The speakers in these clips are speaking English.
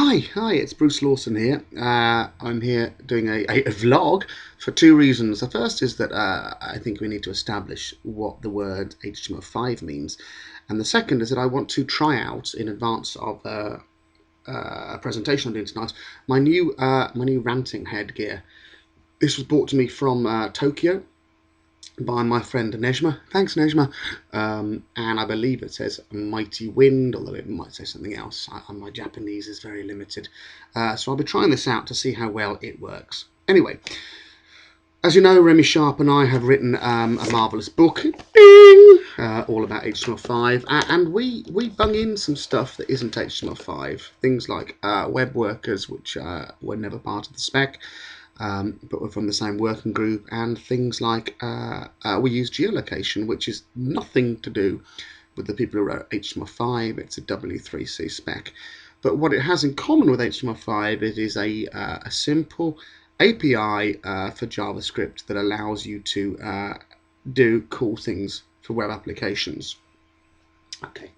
Hi, it's Bruce Lawson here. I'm here doing a vlog for two reasons. The first is that I think we need to establish what the word html5 means. And the second is that I want to try out, in advance of a presentation I'm doing tonight, my new ranting headgear. This was brought to me from Tokyo by my friend Nejma. Thanks, Nejma. And I believe it says Mighty Wind, although it might say something else. My Japanese is very limited. So I'll be trying this out to see how well it works. Anyway, as you know, Remy Sharp and I have written a marvellous book, all about HTML5, and we bung in some stuff that isn't HTML5. Things like web workers, which were never part of the spec, but we're from the same working group, and things like we use geolocation, which is nothing to do with the people who wrote HTML5. It's a W3C spec. But what it has in common with HTML5, it is a simple API for JavaScript that allows you to do cool things for web applications. Okay.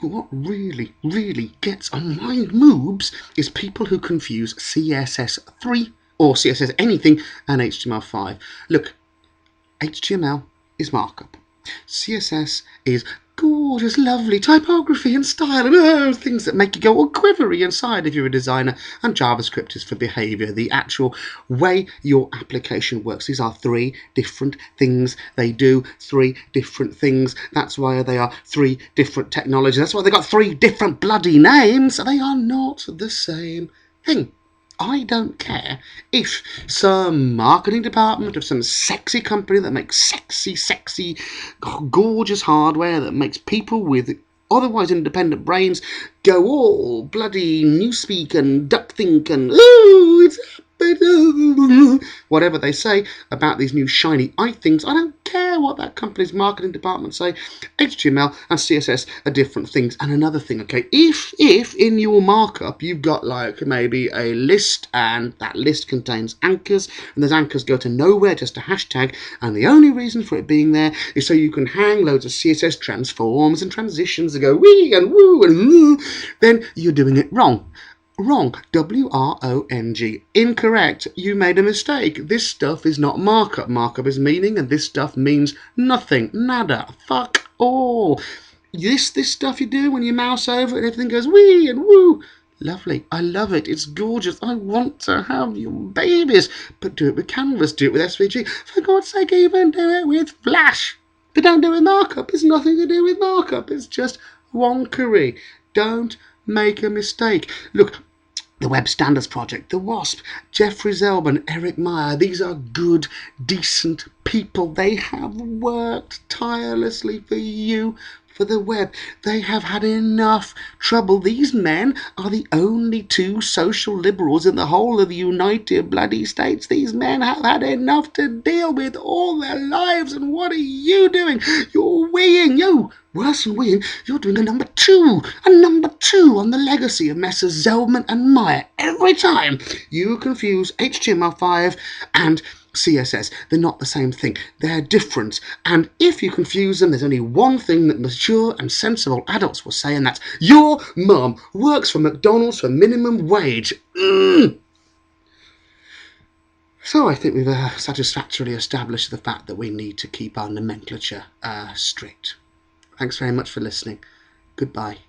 What really gets on my moobs is people who confuse CSS3 or CSS anything and HTML5. Look, HTML is markup. CSS is gorgeous, lovely typography and style and things that make you go all quivery inside if you're a designer. And JavaScript is for behavior, the actual way your application works. These are three different things. They do three different things. That's why they are three different technologies. That's why they got three different bloody names. They are not the same thing. I don't care if some marketing department of some sexy company that makes sexy, gorgeous hardware that makes people with otherwise independent brains go all bloody newspeak and duckthink and ooh, it's whatever they say about these new shiny things. I don't care what that company's marketing department say. HTML and CSS are different things. And another thing, okay, if in your markup you've got like maybe a list and that list contains anchors and those anchors go to nowhere, just a hashtag, and the only reason for it being there is so you can hang loads of CSS transforms and transitions that go wee and woo and woo, then you're doing it wrong. Wrong. W-R-O-N-G. Incorrect. You made a mistake. This stuff is not markup. Markup is meaning, and this stuff means nothing. Nada. Fuck all. This stuff you do when you mouse over and everything goes wee and woo. Lovely. I love it. It's gorgeous. I want to have your babies. But do it with Canvas. Do it with SVG. For God's sake, even do it with Flash. But don't do it with markup. It's nothing to do with markup. It's just wonkery. Don't make a mistake. Look, the Web Standards Project, the WASP, Jeffrey Zeldman, Eric Meyer, these are good, decent people. They have worked tirelessly for you, for the web. They have had enough trouble. These men are the only two social liberals in the whole of the United bloody States. These men have had enough to deal with all their lives. And what are you doing? You're weeing. Worse than weeing, you're doing a number two on the legacy of Messrs. Zeldman and Meyer. Every time you confuse HTML5 and CSS. They're not the same thing. They're different. And if you confuse them, there's only one thing that mature and sensible adults will say, and that's your mum works for McDonald's for minimum wage. So I think we've satisfactorily established the fact that we need to keep our nomenclature strict. Thanks very much for listening. Goodbye.